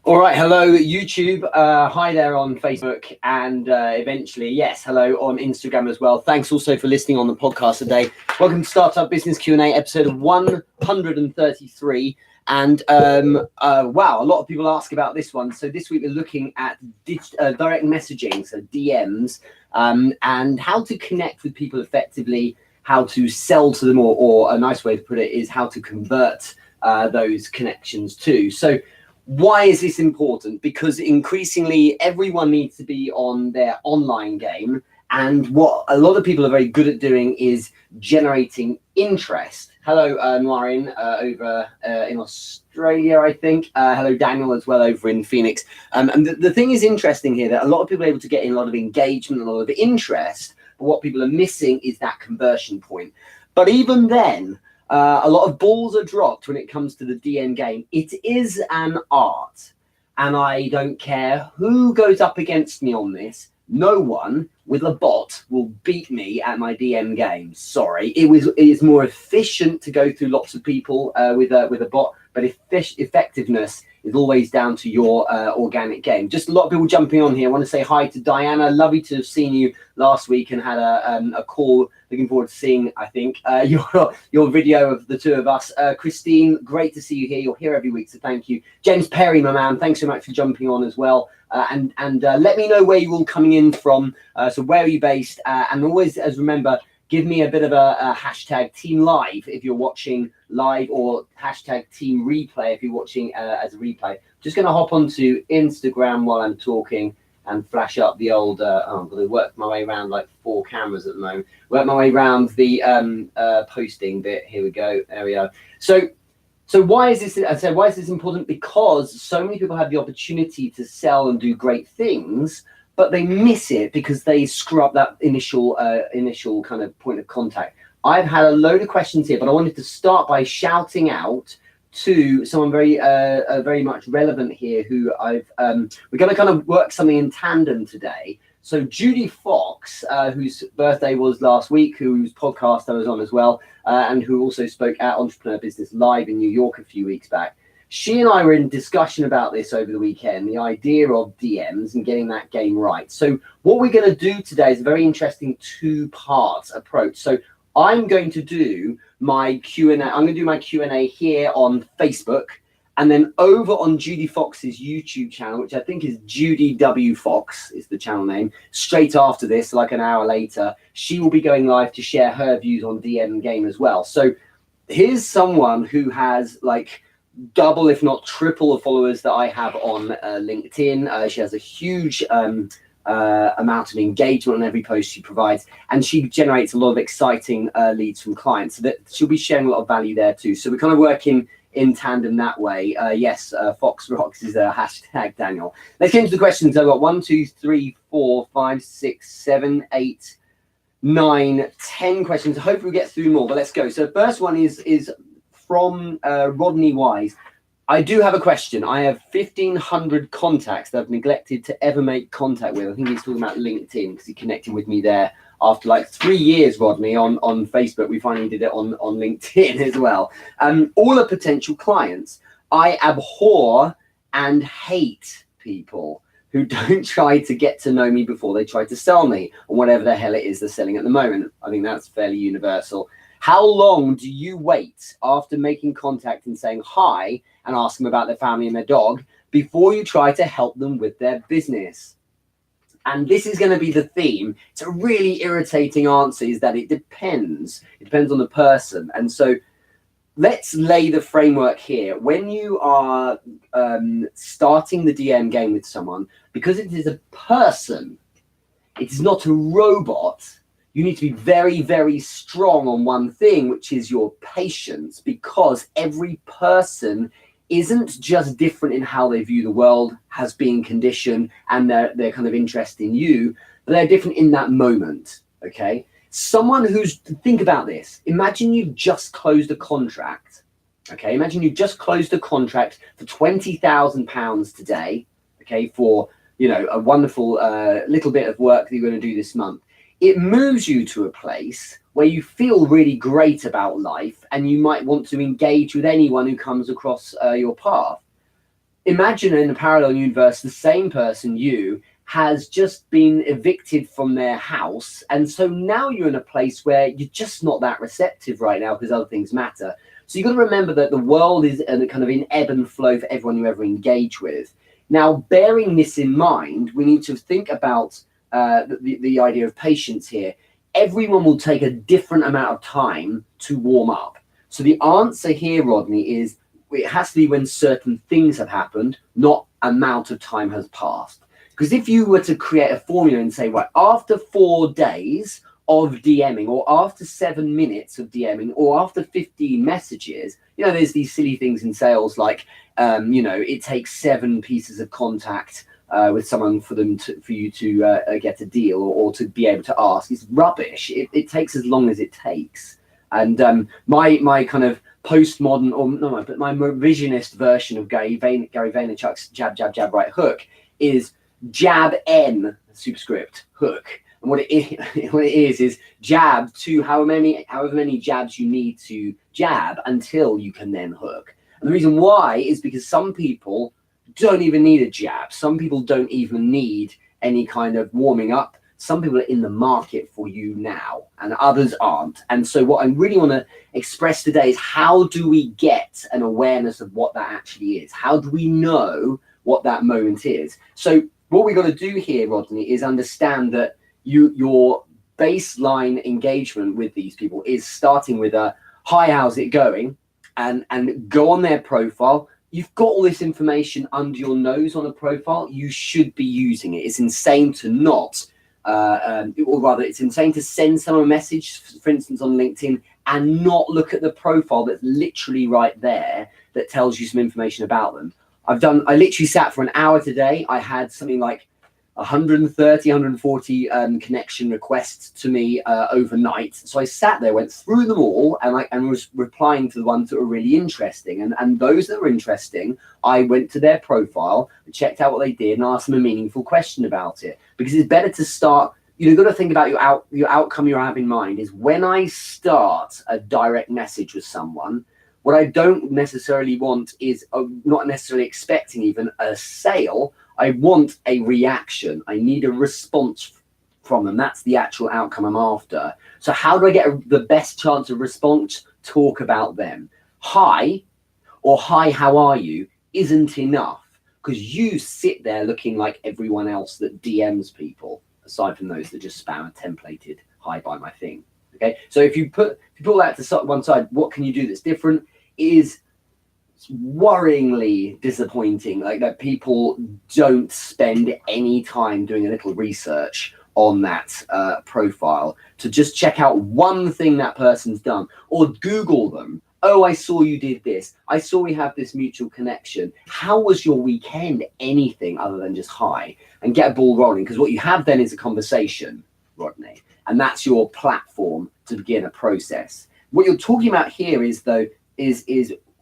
All right, hello YouTube. Hi there on Facebook, and eventually, yes, hello on Instagram as well. Thanks also for listening on the podcast today. Welcome to Startup Business Q&A, episode of 133. And wow, a lot of people ask about this one. So this week we're looking at direct messaging, so DMs, and how to connect with people effectively, how to sell to them, or a nice way to put it is how to convert those connections too. So why is this important? Because increasingly everyone needs to be on their online game. And what a lot of people are very good at doing is generating interest. Hello, Noirin, over in Australia, I think. Hello, Daniel, as well, over in Phoenix. And the thing is interesting here that a lot of people are able to get in a lot of engagement, a lot of interest. But what people are missing is that conversion point. But even then, a lot of balls are dropped when it comes to the DM game. It is an art, and I don't care who goes up against me on this. No one with a bot will beat me at my DM game. Sorry, it is more efficient to go through lots of people with a bot, but effectiveness is always down to your organic game. Just a lot of people jumping on here. I want to say hi to Diana. Lovely to have seen you last week and had a call. Looking forward to seeing, I think, your video of the two of us. Christine, great to see you here. You're here every week, so thank you. James Perry, my man, thanks so much for jumping on as well. And let me know where you're all coming in from. So where are you based? And always, as remember, give me a bit of a hashtag team live if you're watching live, or hashtag team replay if you're watching as a replay. Just going to hop onto Instagram while I'm talking and flash up the old, I'm going to work my way around like 4 cameras at the moment. Work my way around the posting bit. Here we go. There we go. So why is this? I said, why is this important? Because so many people have the opportunity to sell and do great things, but they miss it because they screw up that initial kind of point of contact. I've had a load of questions here, but I wanted to start by shouting out to someone very much relevant here, who we're going to kind of work something in tandem today. So Judy Fox, whose birthday was last week, whose podcast I was on as well, and who also spoke at Entrepreneur Business Live in New York a few weeks back. She and I were in discussion about this over the weekend, the idea of DMs and getting that game right. So what we're going to do today is a very interesting 2-part approach. So I'm going to do my Q&A. I'm going to do my Q&A here on Facebook, and then over on Judy Fox's YouTube channel, which I think is Judy W. Fox is the channel name. Straight after this, like an hour later, she will be going live to share her views on DM game as well. So here's someone who has like double, if not triple, the followers that I have on LinkedIn. She has a huge amount of engagement on every post she provides, and she generates a lot of exciting leads from clients. So that she'll be sharing a lot of value there too. So we're kind of working in tandem that way. Yes, Fox Rocks is a hashtag, Daniel. Let's get into the questions. I've got 1, 2, 3, 4, 5, 6, 7, 8, 9, 10 questions. Hopefully we'll get through more, but let's go. So the first one is from Rodney Wise. I do have a question. I have 1,500 contacts that I've neglected to ever make contact with. I think he's talking about LinkedIn because he connected with me there after like 3 years, Rodney, on Facebook. We finally did it on LinkedIn as well. All are potential clients. I abhor and hate people who don't try to get to know me before they try to sell me on whatever the hell it is they're selling at the moment. I think that's fairly universal. How long do you wait after making contact and saying hi and ask them about their family and their dog before you try to help them with their business? And this is going to be the theme. It's a really irritating answer, is that it depends. It depends on the person. And so let's lay the framework here. When you are starting the DM game with someone, because it is a person, it is not a robot, you need to be very, very strong on one thing, which is your patience, because every person isn't just different in how they view the world, has been conditioned, and their kind of interest in you, but they're different in that moment, okay? Someone think about this. Imagine you've just closed a contract, okay? Imagine you've just closed a contract for £20,000 today, okay, for, a wonderful little bit of work that you're going to do this month. It moves you to a place where you feel really great about life, and you might want to engage with anyone who comes across your path. imagine in a parallel universe, the same person, you, has just been evicted from their house. And so now you're in a place where you're just not that receptive right now because other things matter. So you've got to remember that the world is kind of in ebb and flow for everyone you ever engage with. Now, bearing this in mind, we need to think about the idea of patience here. Everyone will take a different amount of time to warm up. So the answer here, Rodney, is it has to be when certain things have happened, not amount of time has passed. Because if you were to create a formula and say, right, after 4 days of DMing, or after 7 minutes of DMing, or after 15 messages, there's these silly things in sales like, it takes 7 pieces of contact with someone for you to get a deal or to be able to ask. It's rubbish. It takes as long as it takes. And my kind of postmodern, but my revisionist version of Gary Vaynerchuk's jab, jab, jab, right hook is jab N superscript hook. And what it is jab to however many jabs you need to jab until you can then hook. And the reason why is because some people don't even need a jab. Some people don't even need any kind of warming up. Some people are in the market for you now and others aren't. And so what I really want to express today is, how do we get an awareness of what that actually is? How do we know what that moment is? So what we got to do here, Rodney, is understand that your baseline engagement with these people is starting with a hi, how's it going? And go on their profile. You've got all this information under your nose on a profile. You should be using it. It's insane to not, or rather, it's insane to send someone a message, for instance, on LinkedIn, and not look at the profile that's literally right there that tells you some information about them. I literally sat for an hour today. I had something like 130, 140 connection requests to me overnight. So I sat there, went through them all, and was replying to the ones that were really interesting. And those that were interesting, I went to their profile, checked out what they did, and asked them a meaningful question about it. Because it's better to start. You've got to think about your outcome you have in mind. Is when I start a direct message with someone, what I don't necessarily want is not necessarily expecting even a sale. I want a reaction. I need a response from them. That's the actual outcome I'm after. So how do I get the best chance of response? Talk about them. Hi, or hi, how are you, isn't enough, because you sit there looking like everyone else that DMs people, aside from those that just spam a templated hi, buy my thing. Okay, so if you put that to one side, what can you do that's different? Is worryingly disappointing, like that people don't spend any time doing a little research on that profile to just check out one thing that person's done, or Google them. Oh, I saw you did this. I saw we have this mutual connection. How was your weekend? Anything other than just hi, and get a ball rolling, because what you have then is a conversation, Rodney, and that's your platform to begin a process. What you're talking about here is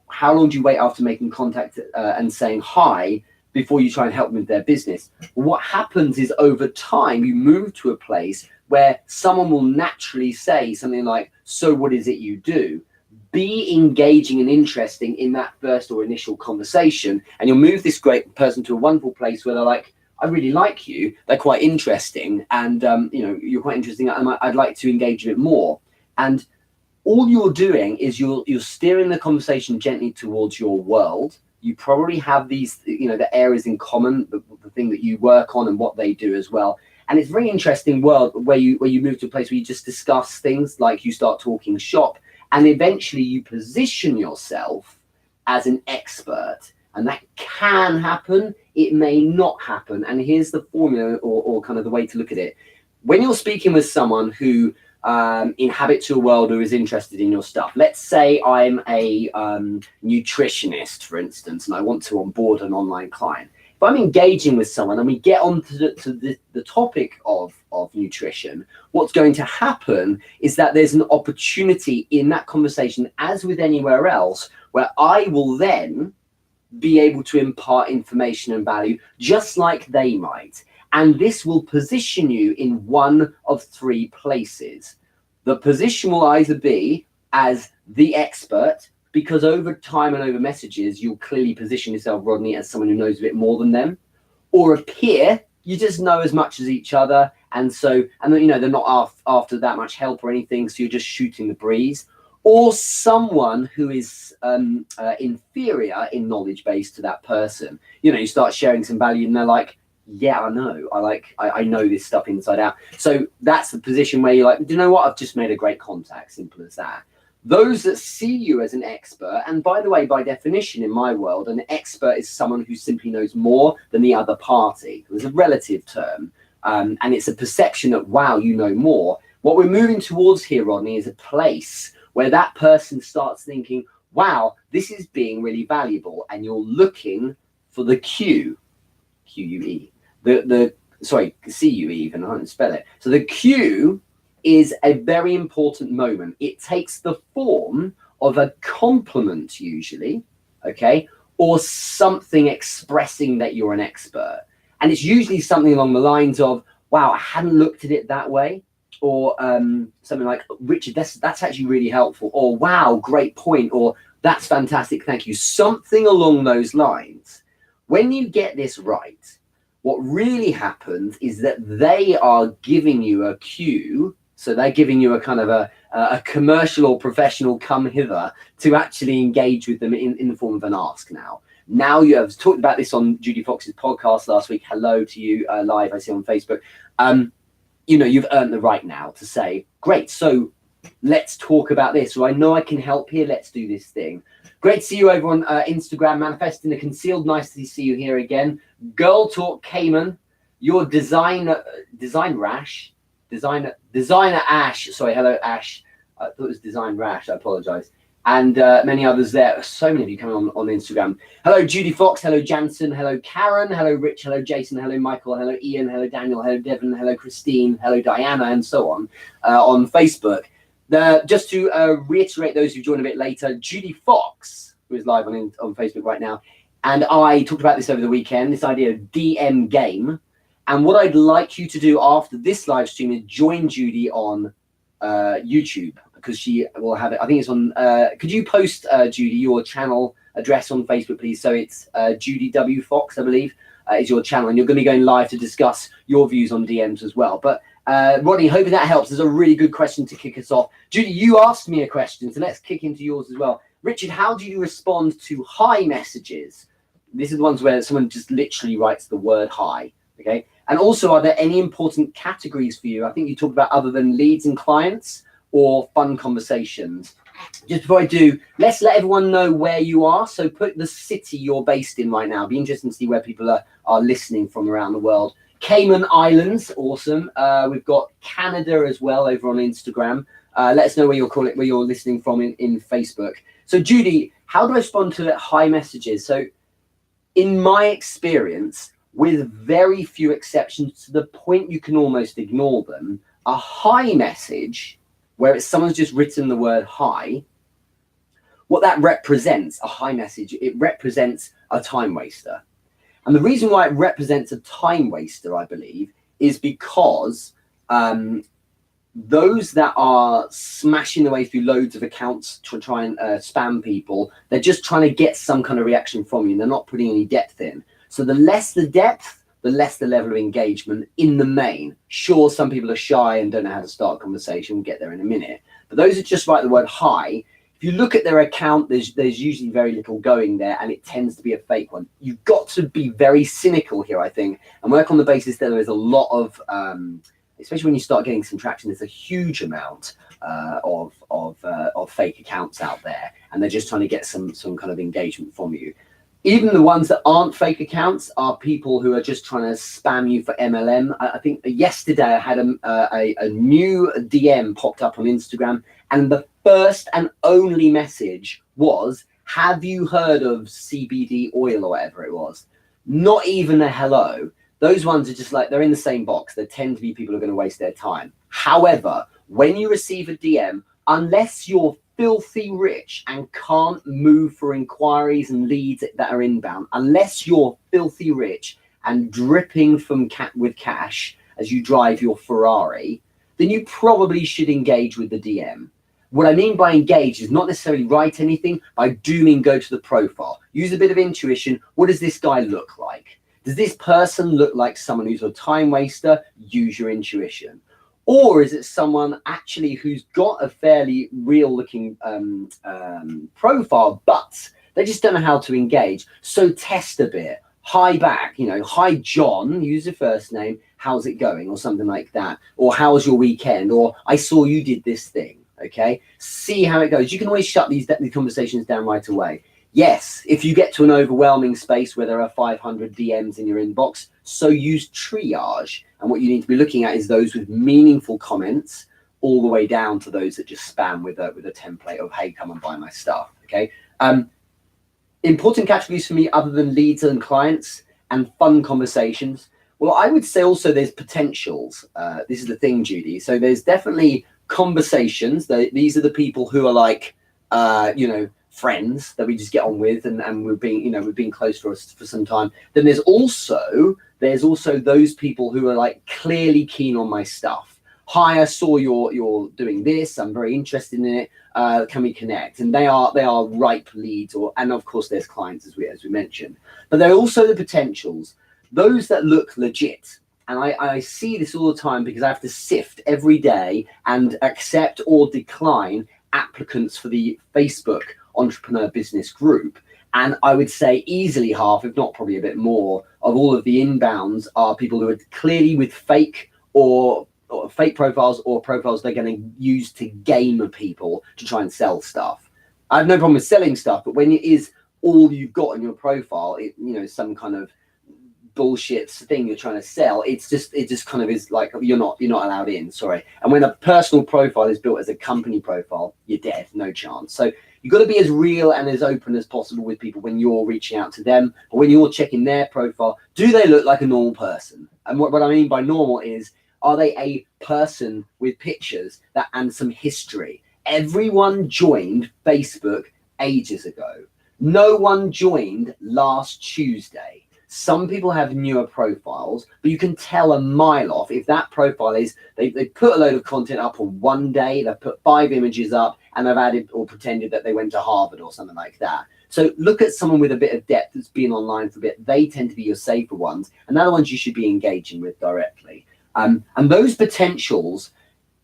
how long do you wait after making contact and saying hi before you try and help them with their business? What happens is, over time, you move to a place where someone will naturally say something like, so what is it you do? Be engaging and interesting in that first or initial conversation, and you'll move this great person to a wonderful place where they're like, I really like you. They're quite interesting, and you're quite interesting. I'd like to engage a bit more. And all you're doing is you're steering the conversation gently towards your world. You probably have these, the areas in common, the thing that you work on and what they do as well. And it's a very interesting world where you move to a place where you just discuss things, like you start talking shop, and eventually you position yourself as an expert. And that can happen. It may not happen. And here's the formula, or kind of the way to look at it. When you're speaking with someone who inhabits your world or is interested in your stuff. Let's say I'm a nutritionist, for instance, and I want to onboard an online client. If I'm engaging with someone and we get on to the topic of nutrition, what's going to happen is that there's an opportunity in that conversation, as with anywhere else, where I will then be able to impart information and value just like they might. And this will position you in one of 3 places. The position will either be as the expert because over time and over messages, you'll clearly position yourself, Rodney, as someone who knows a bit more than them, or a peer. You just know as much as each other, and you know, they're not after that much help or anything, so you're just shooting the breeze. Or someone who is inferior in knowledge base to that person. You know, you start sharing some value and they're like, yeah, I know. I know this stuff inside out. So that's the position where you're like, do you know what? I've just made a great contact. Simple as that. Those that see you as an expert, and by the way, by definition in my world, an expert is someone who simply knows more than the other party. It's a relative term. And it's a perception that, wow, you know more. What we're moving towards here, Rodney, is a place where that person starts thinking, wow, this is being really valuable. And you're looking for the Q, Q-U-E, sorry, C-U-E even, I don't spell it. So the Q is a very important moment. It takes the form of a compliment usually, okay, or something expressing that you're an expert. And it's usually something along the lines of, wow, I hadn't looked at it that way. Or something like, Richard, that's actually really helpful. Or, wow, great point. Or, that's fantastic, thank you. Something along those lines. When you get this right, what really happens is that they are giving you a cue. So they're giving you a kind of a commercial or professional come hither to actually engage with them in the form of an ask now. Now you have talked about this on Judy Fox's podcast last week. Hello to you live, I see on Facebook. You know, you've earned the right now to say, great, so let's talk about this. Or I know I can help here. Let's do this thing. Great to see you over on Instagram, Manifesting the Concealed. Nice to see you here again. Girl Talk Cayman, your designer Ash. Sorry, hello, Ash. I thought it was Design Rash. I apologize. And many others there. So many of you coming on Instagram. Hello, Judy Fox. Hello, Jansen. Hello, Karen. Hello, Rich. Hello, Jason. Hello, Michael. Hello, Ian. Hello, Daniel. Hello, Devon. Hello, Christine. Hello, Diana, and so on Facebook. Just to reiterate those who join a bit later, Judy Fox, who is live on Facebook right now, and I talked about this over the weekend, this idea of DM game. And what I'd like you to do after this live stream is join Judy on YouTube, because she will have it. I think it's on. Could you post, Judy, your channel address on Facebook, please? So it's Judy W. Fox, I believe, is your channel, and you're going to be going live to discuss your views on DMs as well. But Rodney, hoping that helps. There's a really good question to kick us off. Judy, you asked me a question, so let's kick into yours as well. Richard, how do you respond to hi messages? These are the ones where someone just literally writes the word hi. Okay. And also, are there any important categories for you? I think you talked about other than leads and clients or fun conversations. Just before I do, let's let everyone know where you are. So put the city you're based in right now. It'd be interesting to see where people are listening from around the world. Cayman Islands, awesome. We've got Canada as well over on Instagram. Let us know where you're listening from in Facebook. So Judy, how do I respond to hi messages? So in my experience, with very few exceptions, to the point you can almost ignore them, a hi message, where someone's just written the word hi, what that represents, a hi message, it represents a time waster. And the reason why it represents a time waster, I believe, is because those that are smashing their way through loads of accounts to try and spam people, they're just trying to get some kind of reaction from you. They're not putting any depth in. So the less the depth, the less the level of engagement in the main. Sure, some people are shy and don't know how to start a conversation. We'll get there in a minute. But those who just write the word hi, if you look at their account, there's usually very little going there, and it tends to be a fake one. You've got to be very cynical here, I think, and work on the basis that there is a lot of, especially when you start getting some traction, there's a huge amount of fake accounts out there, and they're just trying to get some kind of engagement from you. Even the ones that aren't fake accounts are people who are just trying to spam you for MLM. I think yesterday I had a new DM popped up on Instagram, and the first and only message was, have you heard of CBD oil or whatever it was? Not even a hello. Those ones are just like, they're in the same box. They tend to be people who are going to waste their time. However, when you receive a DM, unless you're filthy rich and can't move for inquiries and leads that are inbound, unless you're filthy rich and dripping with cash as you drive your Ferrari, then you probably should engage with the DM. What I mean by engage is not necessarily write anything, but I do mean go to the profile. Use a bit of intuition. What does this guy look like? Does this person look like someone who's a time waster? Use your intuition. Or is it someone actually who's got a fairly real looking profile, but they just don't know how to engage? So test a bit. Hi back, hi John, use your first name. How's it going? Or something like that. Or how was your weekend? Or I saw you did this thing. Okay, see how it goes. You can always shut these conversations down right away. Yes, if you get to an overwhelming space where there are 500 DMs in your inbox, so use triage. And what you need to be looking at is those with meaningful comments, all the way down to those that just spam with a template of, hey, come and buy my stuff. Okay. Important categories for me, other than leads and clients and fun conversations. Well, I would say also there's potentials. This is the thing, Judy. So there's definitely conversations. These are the people who are like, friends that we just get on with, and we've been close for some time. Then there's also those people who are like clearly keen on my stuff. Hi, I saw you're doing this. I'm very interested in it. Can we connect? And they are ripe leads, and of course there's clients as we mentioned. But there are also the potentials, those that look legit. And I see this all the time because I have to sift every day and accept or decline applicants for the Facebook Entrepreneur Business Group. And I would say easily half, if not probably a bit more, of all of the inbounds are people who are clearly with fake or fake profiles, or profiles they're going to use to game people to try and sell stuff. I have no problem with selling stuff, but when it is all you've got in your profile, some kind of bullshit thing you're trying to sell, it just kind of is like you're not allowed in. Sorry. And when a personal profile is built as a company profile, you're dead, no chance. So you've got to be as real and as open as possible with people when you're reaching out to them, or when you're checking their profile. Do they look like a normal person? And what I mean by normal is, are they a person with pictures and some history? Everyone joined Facebook ages ago. No one joined last Tuesday. Some people have newer profiles, but you can tell a mile off if that profile is, they put a load of content up on one day, they've put 5 images up, and they've added or pretended that they went to Harvard or something like that. So look at someone with a bit of depth that's been online for a bit. They tend to be your safer ones, and they're the ones you should be engaging with directly. And those potentials,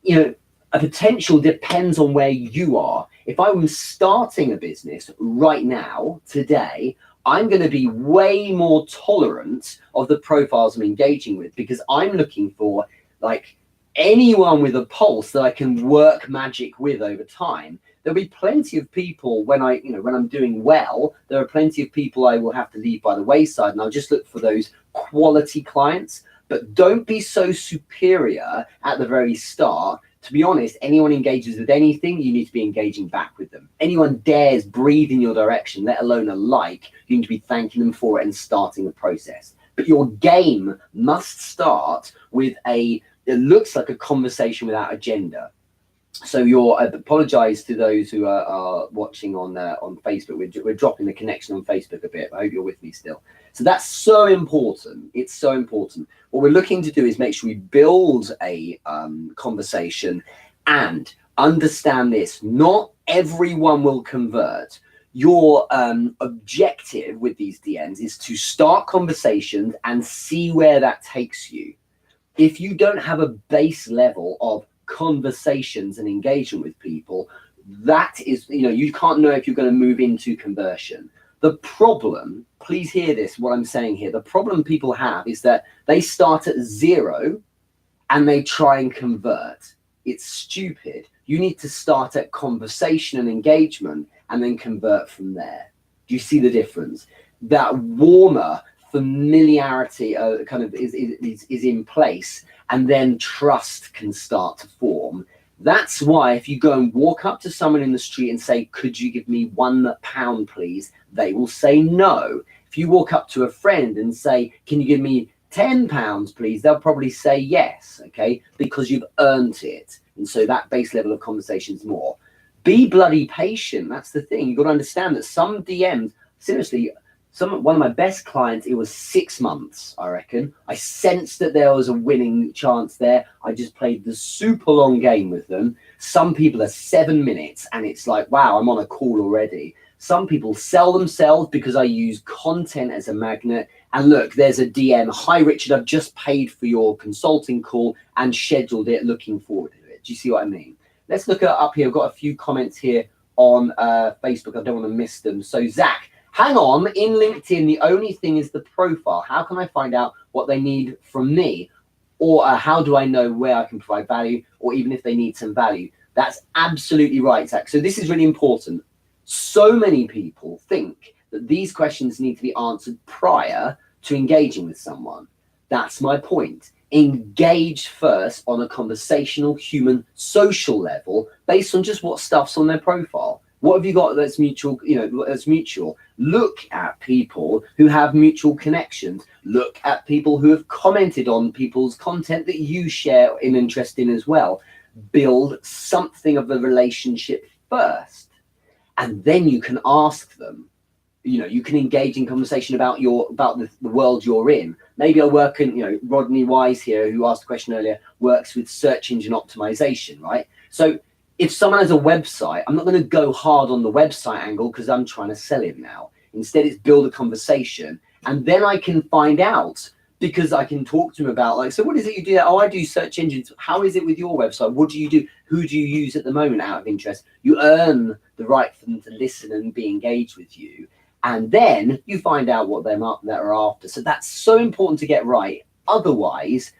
a potential depends on where you are. If I was starting a business right now, today, I'm going to be way more tolerant of the profiles I'm engaging with, because I'm looking for like anyone with a pulse that I can work magic with over time. There'll be plenty of people when I'm doing well, there are plenty of people I will have to leave by the wayside, and I'll just look for those quality clients. But don't be so superior at the very start. To be honest, anyone engages with anything, you need to be engaging back with them. Anyone dares breathe in your direction, let alone a like, you need to be thanking them for it and starting the process. But your game must start with it looks like a conversation without agenda. So I apologize to those who are watching on Facebook. We're dropping the connection on Facebook a bit. I hope you're with me still. So that's so important. It's so important. What we're looking to do is make sure we build a conversation and understand this. Not everyone will convert. Your objective with these DMs is to start conversations and see where that takes you. If you don't have a base level of conversations and engagement with people, that is, you can't know if you're going to move into conversion. The problem, please hear this, what I'm saying here, the problem people have is that they start at 0 and they try and convert. It's stupid. You need to start at conversation and engagement and then convert from there. Do you see the difference? That warmer familiarity kind of is in place, and then trust can start to form. That's why if you go and walk up to someone in the street and say, could you give me £1, please? They will say no. If you walk up to a friend and say, can you give me £10, please? They'll probably say yes, okay? Because you've earned it. And so that base level of conversation is more. Be bloody patient. That's the thing. You've got to understand that some DMs, seriously, one of my best clients, it was 6 months, I reckon. I sensed that there was a winning chance there. I just played the super long game with them. Some people are 7 minutes and it's like, wow, I'm on a call already. Some people sell themselves because I use content as a magnet. And look, there's a DM. Hi, Richard, I've just paid for your consulting call and scheduled it, looking forward to it. Do you see what I mean? Let's look up here. I've got a few comments here on Facebook. I don't want to miss them. So Zach, hang on, in LinkedIn, the only thing is the profile. How can I find out what they need from me? Or how do I know where I can provide value, or even if they need some value? That's absolutely right, Zach. So this is really important. So many people think that these questions need to be answered prior to engaging with someone. That's my point. Engage first on a conversational, human, social level based on just what stuff's on their profile. What have you got that's mutual, that's mutual? Look at people who have mutual connections. Look at people who have commented on people's content that you share an interest in as well. Build something of a relationship first. And then you can ask them, you can engage in conversation about the world you're in. Maybe I work in, Rodney Wise here, who asked the question earlier, works with search engine optimization, right? So if someone has a website, I'm not going to go hard on the website angle because I'm trying to sell it now. Instead, it's build a conversation. And then I can find out, because I can talk to them about, so what is it you do? Oh, I do search engines. How is it with your website? What do you do? Who do you use at the moment out of interest? You earn the right for them to listen and be engaged with you. And then you find out what they're after. So that's so important to get right. Otherwise,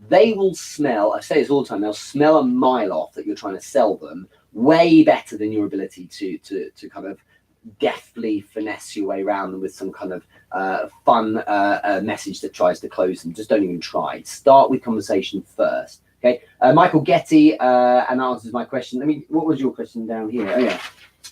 they will smell, I say this all the time, they'll smell a mile off that you're trying to sell them way better than your ability to kind of deftly finesse your way around them with some kind of fun message that tries to close them. Just don't even try. Start with conversation first. Okay, Michael Getty, and answers my question. What was your question down here? Oh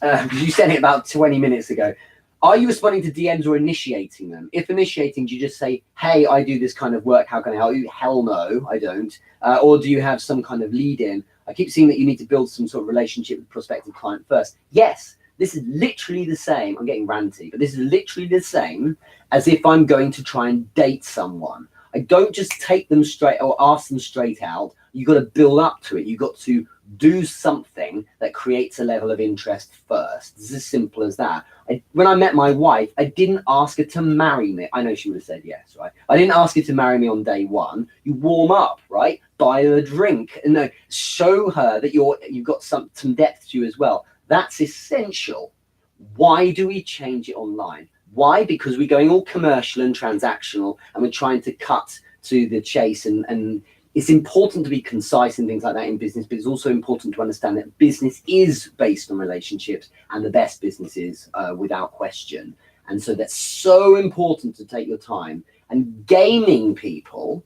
yeah, you said it about 20 minutes ago. Are you responding to DMs or initiating them? If initiating, do you just say, hey, I do this kind of work, how can I help you? Hell no, I don't. Or do you have some kind of lead in? I keep seeing that you need to build some sort of relationship with prospective client first. Yes, this is literally the same. I'm getting ranty, but this is literally the same as if I'm going to try and date someone. I don't just take them straight or ask them straight out. You've got to build up to it. You've got to do something that creates a level of interest first. It's as simple as that. When I met my wife, I didn't ask her to marry me. I know she would have said yes, right? I didn't ask her to marry me on day one. You warm up, right? Buy her a drink, and show her that you've got some depth to you as well. That's essential. Why do we change it online? Why? Because we're going all commercial and transactional, and we're trying to cut to the chase, and it's important to be concise and things like that in business, but it's also important to understand that business is based on relationships, and the best business is without question. And so that's so important to take your time. And gaming people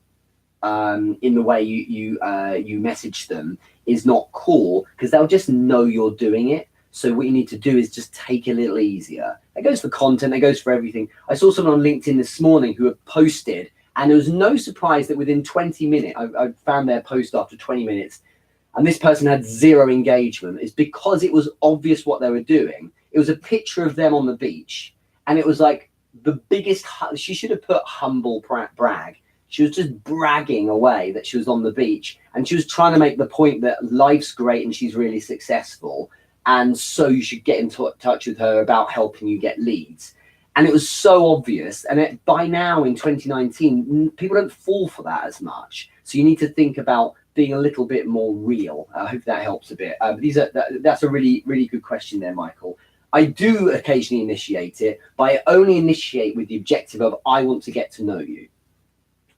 in the way you message them is not cool, because they'll just know you're doing it. So what you need to do is just take it a little easier. That goes for content, that goes for everything. I saw someone on LinkedIn this morning who had posted, and it was no surprise that within 20 minutes, I found their post after 20 minutes, and this person had 0 engagement. It's because it was obvious what they were doing. It was a picture of them on the beach, and it was like the biggest, she should have put humble brag. She was just bragging away that she was on the beach, and she was trying to make the point that life's great and she's really successful. And so you should get in touch with her about helping you get leads. And it was so obvious. And by now in 2019, people don't fall for that as much. So you need to think about being a little bit more real. I hope that helps a bit. That's a really, really good question there, Michael. I do occasionally initiate it, but I only initiate with the objective of I want to get to know you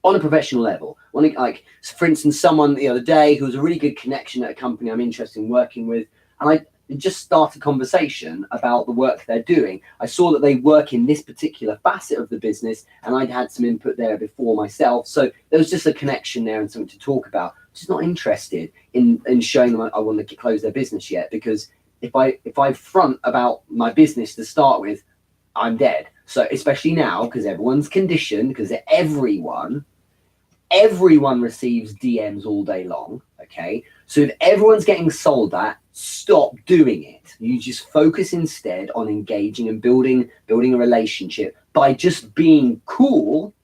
on a professional level. Like, for instance, someone the other day who was a really good connection at a company I'm interested in working with, and I just start a conversation about the work they're doing. I saw that they work in this particular facet of the business, and I'd had some input there before myself. So there was just a connection there and something to talk about. Just not interested in showing them I want to close their business yet, because if I front about my business to start with, I'm dead. So especially now, because everyone's conditioned, because everyone receives DMs all day long. Okay, so if everyone's getting sold that, stop doing it. You just focus instead on engaging and building a relationship by just being cool,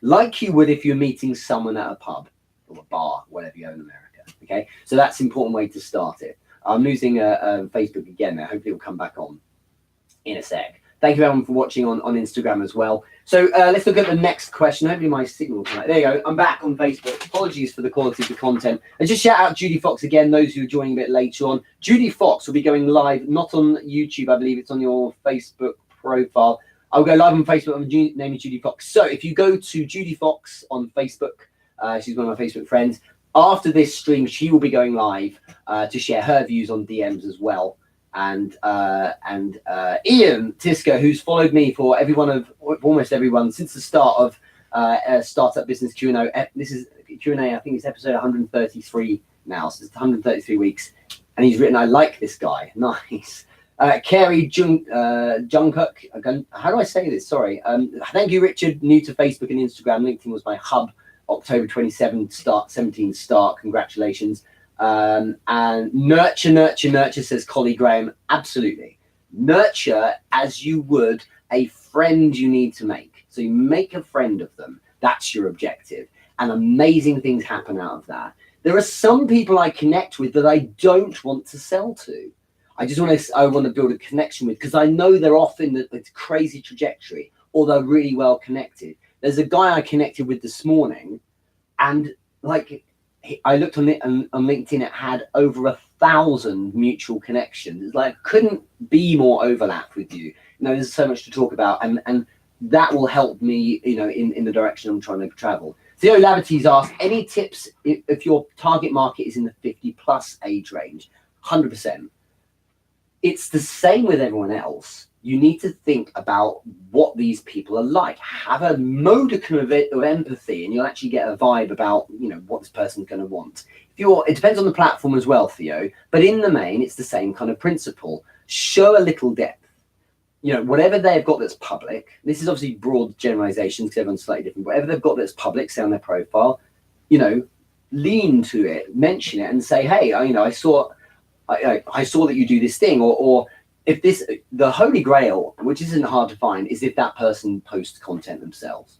like you would if you're meeting someone at a pub or a bar, whatever you own in America. Okay, so that's an important way to start it. I'm losing Facebook again there. Hopefully it'll come back on in a sec. Thank you everyone for watching on Instagram as well. So let's look at the next question. Hopefully my signal will come out. There you go. I'm back on Facebook. Apologies for the quality of the content. And just shout out Judy Fox again, those who are joining a bit later on. Judy Fox will be going live, not on YouTube. I believe it's on your Facebook profile. I'll go live on Facebook. My name is Judy Fox. So if you go to Judy Fox on Facebook, she's one of my Facebook friends. After this stream, she will be going live to share her views on DMs as well. And Ian Tisker, who's followed me for almost everyone since the start of Startup Business Q&A. This is Q&A, I think it's episode 133 now, so it's 133 weeks. And he's written, I like this guy. Nice. Kerry Jungkook, how do I say this? Sorry. Thank you, Richard. New to Facebook and Instagram. LinkedIn was my hub. October 17 start. Congratulations. And nurture, says Collie Graham. Absolutely. Nurture as you would a friend you need to make. So you make a friend of them. That's your objective. And amazing things happen out of that. There are some people I connect with that I don't want to sell to. I want to build a connection with because I know they're off in the crazy trajectory or they're really well connected. There's a guy I connected with this morning and I looked on LinkedIn, it had over 1,000 mutual connections. It's like, couldn't be more overlap with you. There's so much to talk about and that will help me, in the direction I'm trying to travel. Theo Lavity's asked, any tips if your target market is in the 50 plus age range? 100%. It's the same with everyone else. You need to think about what these people are like. Have a modicum of empathy, and you'll actually get a vibe about, what this person's going to want. It depends on the platform as well, Theo. But in the main, it's the same kind of principle. Show a little depth. Whatever they've got that's public. This is obviously broad generalizations because everyone's slightly different. Whatever they've got that's public, say on their profile, lean to it, mention it, and say, hey, I saw that you do this thing, or if the holy grail, which isn't hard to find, is if that person posts content themselves.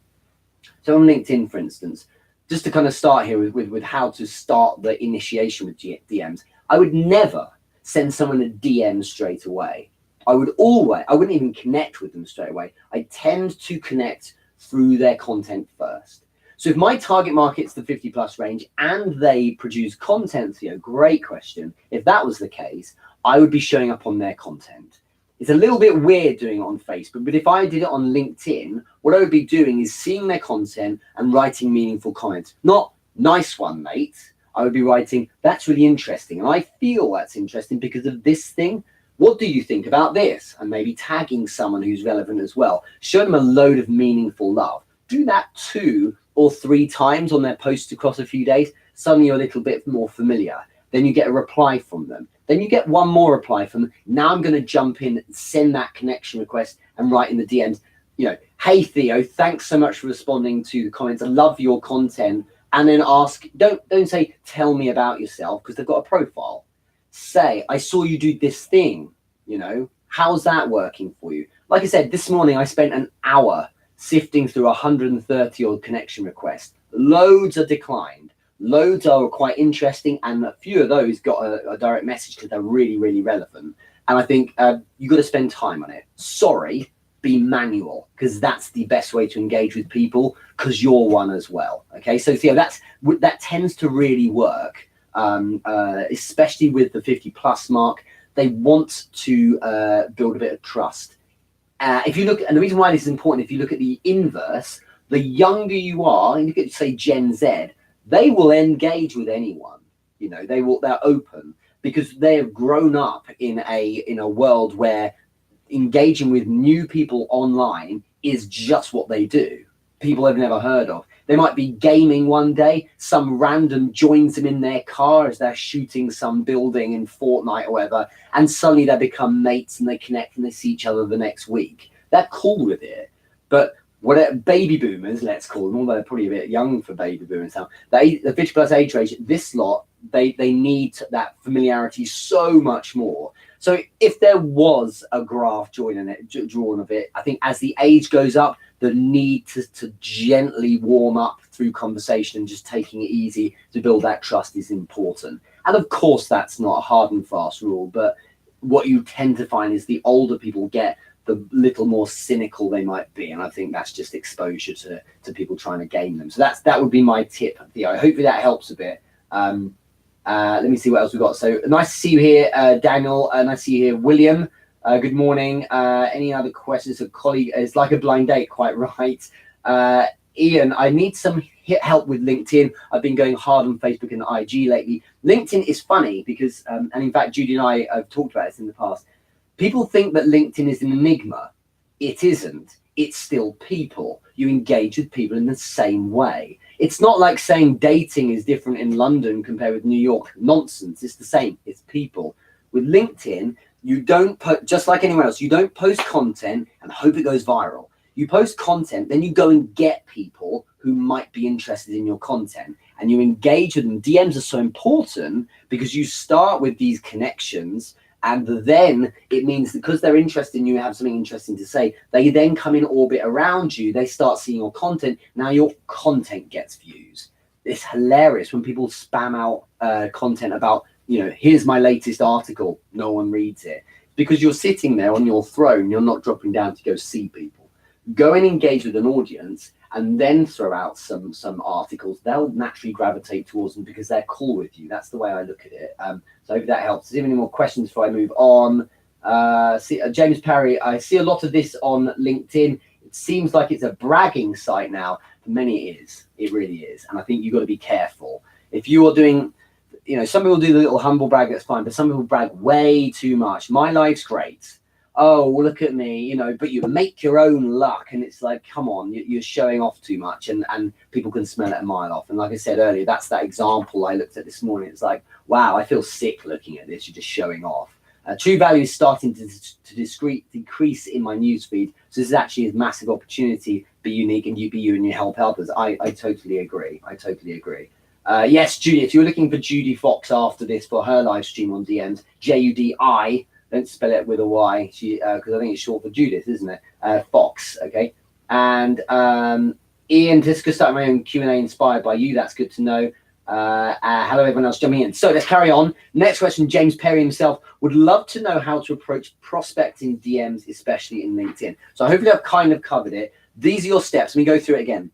So on LinkedIn, for instance, just to kind of start here with how to start the initiation with DMs, I would never send someone a DM straight away. I wouldn't even connect with them straight away. I tend to connect through their content first. So if my target market's the 50 plus range and they produce content, great question. If that was the case, I would be showing up on their content. It's a little bit weird doing it on Facebook, but if I did it on LinkedIn, what I would be doing is seeing their content and writing meaningful comments. Not nice one, mate. I would be writing, that's really interesting. And I feel that's interesting because of this thing. What do you think about this? And maybe tagging someone who's relevant as well. Show them a load of meaningful love. Do that 2 or 3 times on their posts across a few days. Suddenly you're a little bit more familiar. Then you get a reply from them. Then you get one more reply from them. Now I'm going to jump in, send that connection request and write in the DMs, hey Theo, thanks so much for responding to the comments. I love your content. And then ask, don't say, tell me about yourself, because they've got a profile. Say, I saw you do this thing, how's that working for you? Like I said, this morning I spent an hour sifting through 130 odd connection requests. Loads are declined. Loads are quite interesting, and a few of those got a direct message because they're really, really relevant. And I think you've got to spend time on it. Sorry, be manual, because that's the best way to engage with people, because you're one as well. Okay, so Theo, that tends to really work, especially with the 50 plus mark. They want to build a bit of trust. If you look, and the reason why this is important, if you look at the inverse, the younger you are, and you could say Gen Z, they will engage with anyone. They're open because they have grown up in a world where engaging with new people online is just what they do. People they've never heard of. They might be gaming one day, some random joins them in their car as they're shooting some building in Fortnite or whatever, and suddenly they become mates and they connect and they see each other the next week. They're cool with it. But baby boomers, let's call them, although they're probably a bit young for baby boomers now, the 50 plus age range, this lot, they need that familiarity so much more. So if there was a graph drawn of it, I think as the age goes up, the need to gently warm up through conversation and just taking it easy to build that trust is important. And of course, that's not a hard and fast rule, but what you tend to find is the older people get, the little more cynical they might be. And I think that's just exposure to people trying to gain them. So that would be my tip, Theo. Hopefully that helps a bit. Let me see what else we've got. So nice to see you here, Daniel. Nice to see you here, William. Good morning. Any other questions? A colleague, it's like a blind date, quite right. Ian, I need some help with LinkedIn. I've been going hard on Facebook and IG lately. LinkedIn is funny because, and in fact, Judy and I have talked about this in the past. People think that LinkedIn is an enigma. It isn't. It's still people. You engage with people in the same way. It's not like saying dating is different in London compared with New York. Nonsense. It's the same. It's people. With LinkedIn, you don't put, just like anyone else, you don't post content and hope it goes viral. You post content, then you go and get people who might be interested in your content and you engage with them. DMs are so important because you start with these connections, and then it means because they're interested in you, have something interesting to say, they then come in orbit around you. They start seeing your content. Now your content gets views. It's hilarious when people spam out content about, here's my latest article. No one reads it because you're sitting there on your throne. You're not dropping down to go see people. Go and engage with an audience and then throw out some articles. They'll naturally gravitate towards them because they're cool with you. That's the way I look at it. So if that helps. Is there any more questions before I move on? James Parry, I see a lot of this on LinkedIn. It seems like it's a bragging site now. For many it is. It really is. And I think you've got to be careful. If you are doing, some people do the little humble brag, that's fine. But some people brag way too much. My life's great. Oh, well, look at me, but you make your own luck. And it's like, come on, you're showing off too much and people can smell it a mile off. And like I said earlier, that's that example I looked at this morning. It's like, wow, I feel sick looking at this. You're just showing off. True value is starting to decrease in my newsfeed. So this is actually a massive opportunity. Be unique and you be you and you help others. I totally agree. Yes, Judy, if you're looking for Judy Fox after this for her live stream on DMs, Judi, don't spell it with a Y, because I think it's short for Judith, isn't it? Fox, okay. And Ian, just to start my own Q&A inspired by you. That's good to know. Hello, everyone else jumping in. So let's carry on. Next question, James Perry himself would love to know how to approach prospecting DMs, especially in LinkedIn. So hopefully I've kind of covered it. These are your steps. Let me go through it again.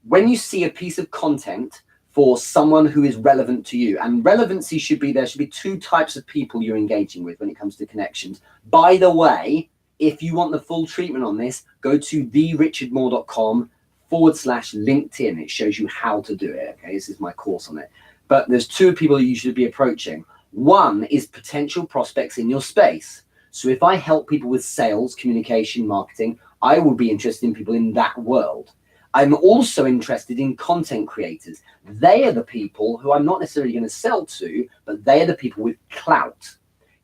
When you see a piece of content for someone who is relevant to you, and relevancy there should be two types of people you're engaging with when it comes to connections. By the way, if you want the full treatment on this, go to therichardmoore.com/LinkedIn. It shows you how to do it. Okay, this is my course on it. But there's two people you should be approaching. One is potential prospects in your space. So if I help people with sales, communication, marketing, I will be interested in people in that world. I'm also interested in content creators. They are the people who I'm not necessarily going to sell to, but they are the people with clout.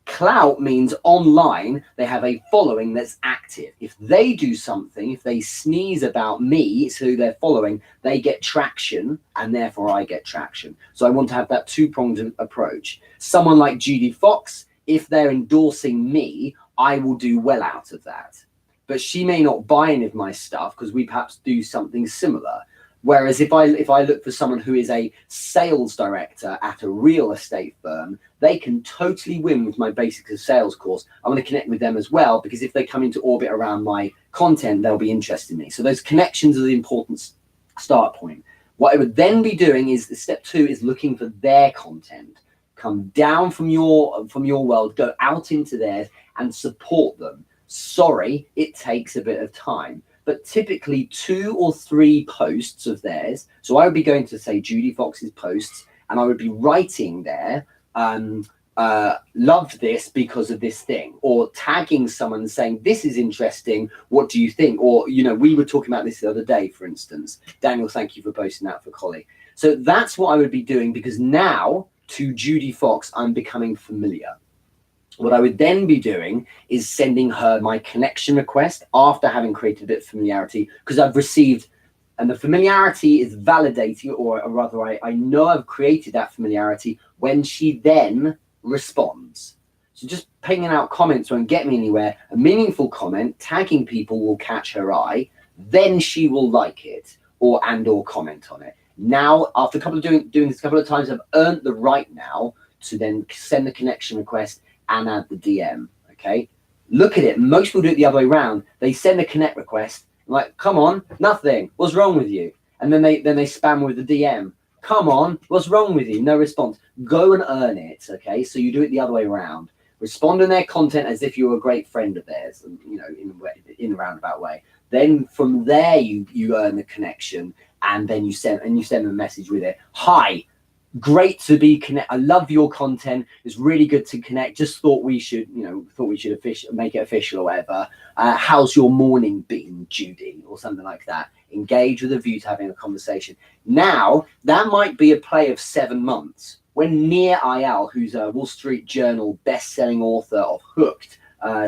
Clout means online, they have a following that's active. If they do something, if they sneeze about me, it's who they're following, they get traction, and therefore I get traction. So I want to have that two-pronged approach. Someone like Judy Fox, if they're endorsing me, I will do well out of that. But she may not buy any of my stuff because we perhaps do something similar. Whereas if I look for someone who is a sales director at a real estate firm, they can totally win with my Basics of Sales course. I want to connect with them as well, because if they come into orbit around my content, they'll be interested in me. So those connections are the important start point. What I would then be doing is step 2 is looking for their content. Come down from your world, go out into theirs and support them. Sorry, it takes a bit of time, but typically 2 or 3 posts of theirs. So I would be going to say Judy Fox's posts, and I would be writing there, loved this because of this thing, or tagging someone saying, this is interesting, what do you think? Or, we were talking about this the other day, for instance. Daniel, thank you for posting that for Collie. So that's what I would be doing, because now to Judy Fox, I'm becoming familiar. What I would then be doing is sending her my connection request after having created a bit of familiarity, because I've received And the familiarity is validating, or rather, I know I've created that familiarity when she then responds. So just pinging out comments won't get me anywhere. A meaningful comment, tagging people will catch her eye. Then she will like it or comment on it. Now, after doing this a couple of times, I've earned the right now to then send the connection request and add the DM. Okay, look at it. Most people do it the other way around. They send a connect request. I'm like, come on, nothing. What's wrong with you? And then they spam with the DM. Come on, what's wrong with you? No response. Go and earn it. Okay, so you do it the other way around. Respond on their content as if you're a great friend of theirs, and in a roundabout way. Then from there you earn the connection, and then you send them a message with it. Hi, great to be connect. I love your content. It's really good to connect. Just thought we should make it official or whatever. How's your morning been, Judy, or something like that? Engage with a view to having a conversation. Now that might be a play of 7 months. When Nir Eyal, who's a Wall Street Journal best-selling author of Hooked,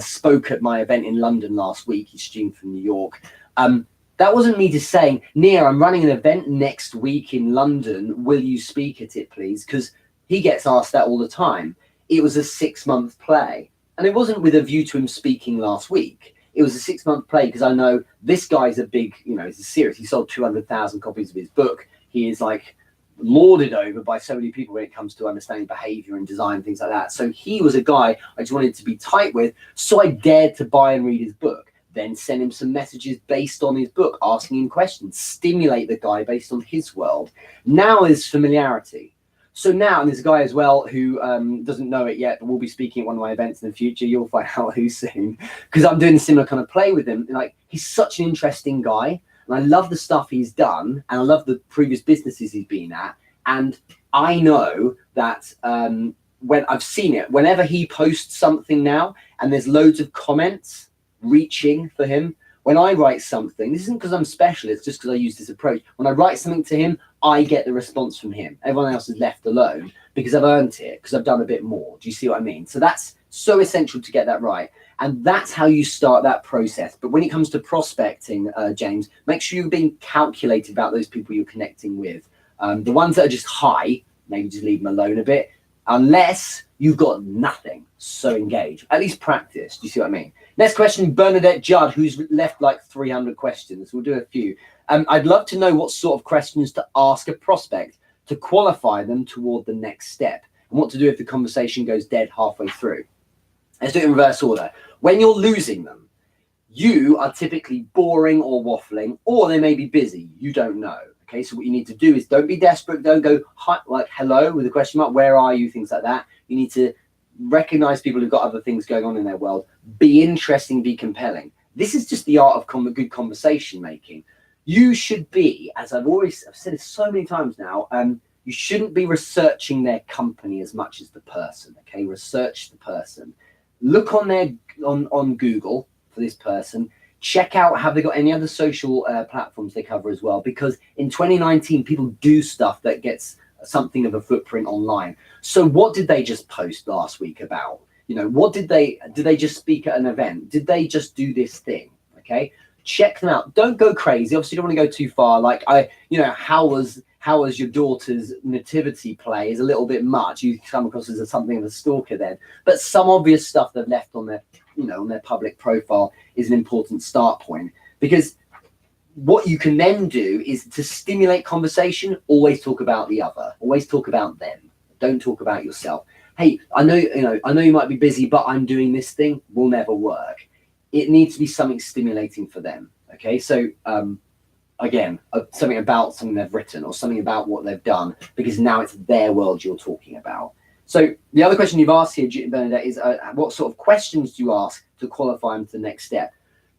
spoke at my event in London last week. He's streamed from New York. That wasn't me just saying, Nir, I'm running an event next week in London. Will you speak at it, please? Because he gets asked that all the time. It was a 6-month play. And it wasn't with a view to him speaking last week. It was a 6-month play because I know this guy's a big, he's a serious. He sold 200,000 copies of his book. He is like lauded over by so many people when it comes to understanding behavior and design, things like that. So he was a guy I just wanted to be tight with. So I dared to buy and read his book, then send him some messages based on his book, asking him questions, stimulate the guy based on his world. Now is familiarity. So now, and there's a guy as well who doesn't know it yet, but will be speaking at one of my events in the future. You'll find out who soon, because I'm doing a similar kind of play with him. Like, he's such an interesting guy. And I love the stuff he's done, and I love the previous businesses he's been at. And I know that when I've seen it, whenever he posts something now, and there's loads of comments reaching for him, when I write something, this isn't because I'm special, it's just because I use this approach. When I write something to him, I get the response from him. Everyone else is left alone because I've earned it, because I've done a bit more. Do you see what I mean? So that's so essential to get that right. And that's how you start that process. But when it comes to prospecting, James, make sure you're being calculated about those people you're connecting with. The ones that are just high, maybe just leave them alone a bit, unless you've got nothing. So engage, at least practice. Do you see what I mean? Next question, Bernadette Judd, who's left like 300 questions. We'll do a few. I'd love to know what sort of questions to ask a prospect to qualify them toward the next step, and what to do if the conversation goes dead halfway through. Let's do it in reverse order. When you're losing them, you are typically boring or waffling, or they may be busy. You don't know. Okay, so what you need to do is don't be desperate. Don't go hi, like hello with a question mark. Where are you? Things like that. You need to recognize people who've got other things going on in their world. Be interesting. Be compelling. This is just the art of good conversation making. You should be, as I've said it so many times now, you shouldn't be researching their company as much as the person. Okay, research the person. Look on Google for this person. Check out, have they got any other social platforms they cover as well? Because in 2019, people do stuff that gets something of a footprint online. So what did they just post last week about? What did they just speak at an event? Did they just do this thing? Okay, check them out. Don't go crazy. Obviously, you don't want to go too far. Like how was your daughter's nativity play is a little bit much. You come across as something of a stalker then. But some obvious stuff they've left on their, on their public profile is an important start point. Because what you can then do is to stimulate conversation, always talk about the other. Always talk about them. Don't talk about yourself. Hey, I know you might be busy, but I'm doing this thing. Will never work. It needs to be something stimulating for them. Okay, so again, something about something they've written or something about what they've done, because now it's their world you're talking about. So the other question you've asked here, Bernadette, is what sort of questions do you ask to qualify them to the next step?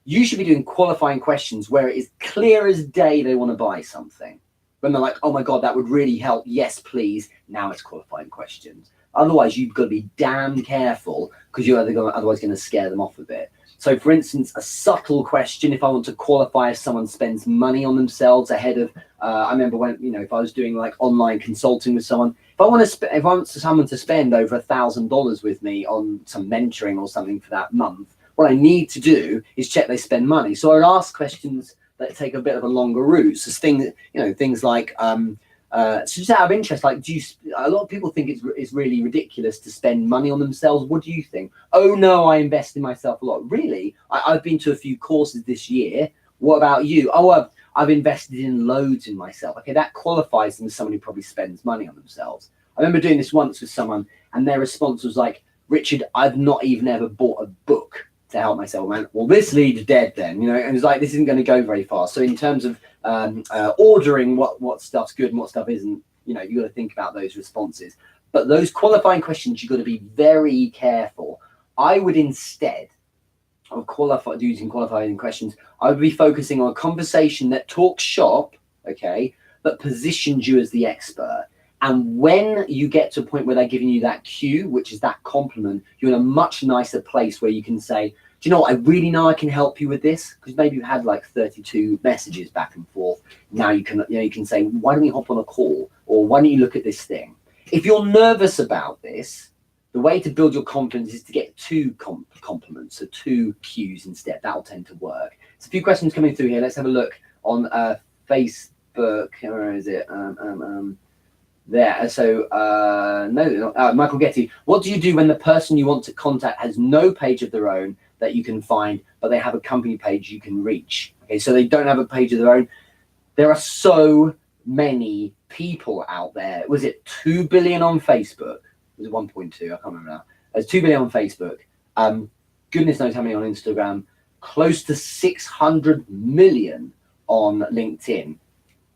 You should be doing qualifying questions where it is clear as day they want to buy something. When they're like, oh my God, that would really help. Yes, please. Now it's qualifying questions. Otherwise, you've got to be damn careful, because you're otherwise going to scare them off a bit. So, for instance, a subtle question, if I want to qualify if someone spends money on themselves ahead of, I remember when, if I was doing like online consulting with someone, if I want someone to spend over $1,000 with me on some mentoring or something for that month, what I need to do is check they spend money. So I would ask questions that take a bit of a longer route. So things like so just out of interest, like, a lot of people think it's really ridiculous to spend money on themselves. What do you think? Oh no, I invest in myself a lot. Really? I've been to a few courses this year. What about you? Oh, I've invested in loads in myself. Okay, that qualifies them as someone who probably spends money on themselves. I remember doing this once with someone, and their response was like, Richard, I've not even ever bought a book to help myself. Man, well, this leads dead then, and it's like, this isn't going to go very far. So in terms of ordering what stuff's good and what stuff isn't, you got to think about those responses. But those qualifying questions, you've got to be very careful. I would, instead of using qualifying questions, I would be focusing on a conversation that talks shop, okay, but positions you as the expert. And when you get to a point where they're giving you that cue, which is that compliment, you're in a much nicer place where you can say, do you know what, I really know I can help you with this, because maybe you had like 32 messages back and forth. Now you can say, why don't we hop on a call, or why don't you look at this thing? If you're nervous about this, the way to build your confidence is to get two compliments, so two cues instead. That'll tend to work. There's a few questions coming through here. Let's have a look on Facebook. Where is it? There. So Michael Getty, what do you do when the person you want to contact has no page of their own that you can find, but they have a company page you can reach? Okay, so they don't have a page of their own. There are so many people out there. Was it 2 billion on Facebook? Was it 1.2? I can't remember now. There's 2 billion on Facebook. Goodness knows how many on Instagram. Close to 600 million on LinkedIn.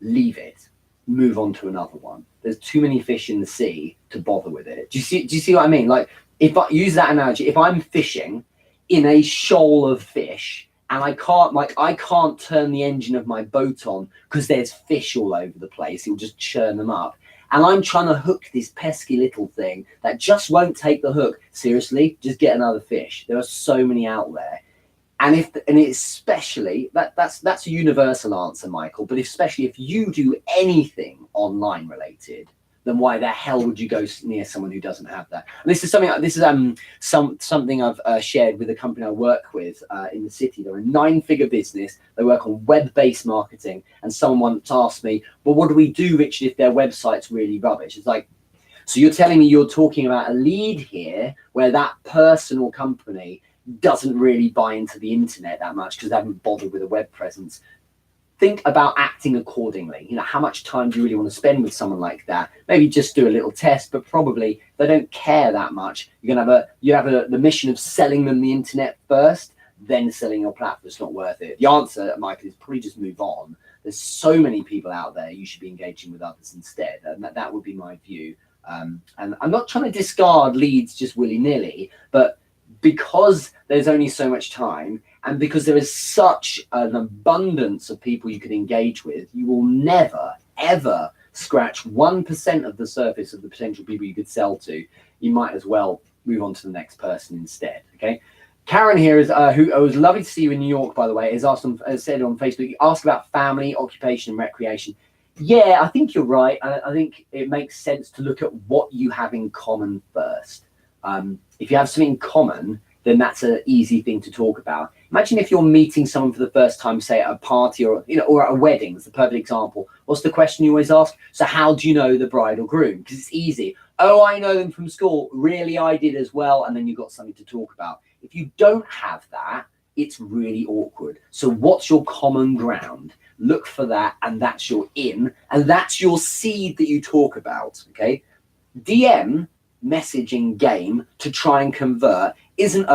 Leave it. Move on to another one. There's too many fish in the sea to bother with it. Do you see what I mean? Like, if I use that analogy, if I'm fishing in a shoal of fish and I can't turn the engine of my boat on because there's fish all over the place, it'll just churn them up. And I'm trying to hook this pesky little thing that just won't take the hook. Seriously, just get another fish. There are so many out there. And especially that's a universal answer, Michael. But especially if you do anything online related, then why the hell would you go near someone who doesn't have that? And this is something I've shared with a company I work with in the city. They're a 9-figure business. They work on web-based marketing. And someone once asked me, well, what do we do, Richard, if their website's really rubbish? It's like, so you're telling me you're talking about a lead here where that person or company doesn't really buy into the internet that much because they haven't bothered with a web presence. Think about acting accordingly. How much time do you really want to spend with someone like that? Maybe just do a little test, but probably they don't care that much. You have the mission of selling them the internet first, then selling your platform. It's not worth it. The answer, Michael, is probably just move on. There's so many people out there. You should be engaging with others instead. And that would be my view. And I'm not trying to discard leads just willy-nilly, but because there's only so much time and because there is such an abundance of people you can engage with, you will never, ever scratch 1% of the surface of the potential people you could sell to. You might as well move on to the next person instead, okay? Karen here is who I was lovely to see you in New York, by the way, has said on Facebook, ask about family, occupation, and recreation. Yeah, I think you're right. I think it makes sense to look at what you have in common first. If you have something in common, then that's an easy thing to talk about. Imagine if you're meeting someone for the first time, say at a party or at a wedding. It's the perfect example. What's the question you always ask? So how do you know the bride or groom? Because it's easy. Oh, I know them from school. Really, I did as well. And then you've got something to talk about. If you don't have that, it's really awkward. So what's your common ground? Look for that, and that's your in, and that's your seed that you talk about, okay? DM messaging game to try and convert isn't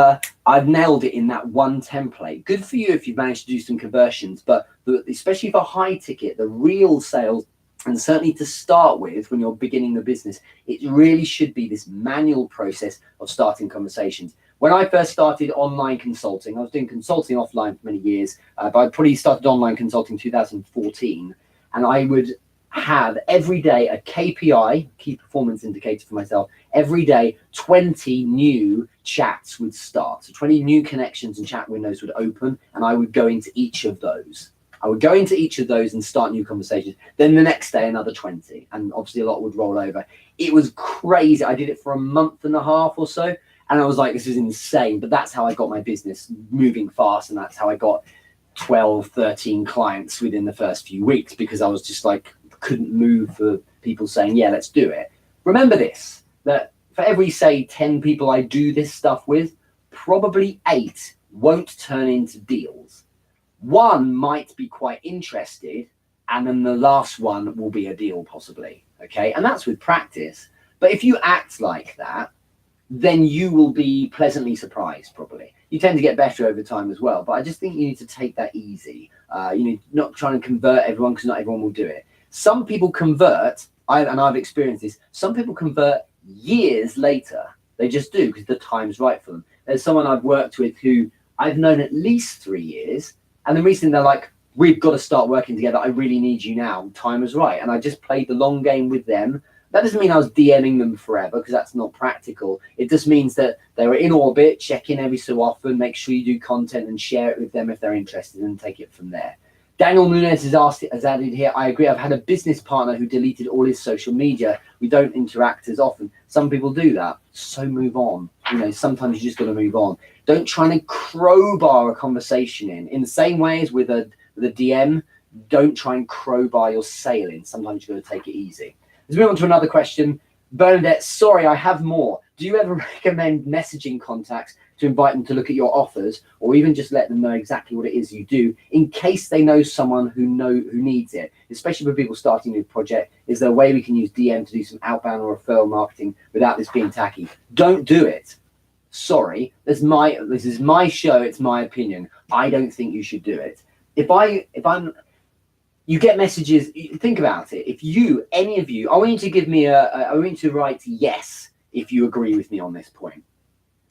I've nailed it in that one template. Good for you if you've managed to do some conversions, but especially for high ticket, the real sales, and certainly to start with when you're beginning the business, it really should be this manual process of starting conversations. When I first started online consulting, I was doing consulting offline for many years, but I probably started online consulting in 2014, and I would have every day a KPI, key performance indicator for myself. Every day, 20 new chats would start. So 20 new connections and chat windows would open, and I would go into each of those. And start new conversations. Then the next day, another 20. And obviously a lot would roll over. It was crazy. I did it for a month and a half or so. And I was like, this is insane. But that's how I got my business moving fast. And that's how I got 12, 13 clients within the first few weeks because I was just like, couldn't move for people saying, yeah, let's do it. Remember this, that for every, say, 10 people I do this stuff with, probably 8 won't turn into deals. 1 might be quite interested, and then the last one will be a deal possibly, okay? And that's with practice. But if you act like that, then you will be pleasantly surprised probably. You tend to get better over time as well, but I just think you need to take that easy. You know, not trying to convert everyone, because not everyone will do it. Some people convert, and I've experienced this, some people convert years later. They just do because the time's right for them. There's someone I've worked with who I've known at least 3 years, and then recently they're like, we've got to start working together. I really need you now. Time is right. And I just played the long game with them. That doesn't mean I was DMing them forever, because that's not practical. It just means that they were in orbit, check in every so often, make sure you do content and share it with them if they're interested, and take it from there. Daniel Munez has added here, I agree. I've had a business partner who deleted all his social media. We don't interact as often. Some people do that. So move on. You know, sometimes you just got to move on. Don't try and crowbar a conversation in. In the same way as with a DM, don't try and crowbar your sale in. Sometimes you've got to take it easy. Let's move on to another question. Bernadette, sorry, I have more. Do you ever recommend messaging contacts to invite them to look at your offers, or even just let them know exactly what it is you do, in case they know someone who needs it? Especially for people starting a new project, is there a way we can use DM to do some outbound or referral marketing without this being tacky? Don't do it. Sorry, this is my show. It's my opinion. I don't think you should do it. You get messages. Think about it. If any of you, I want you to give me I want you to write yes if you agree with me on this point.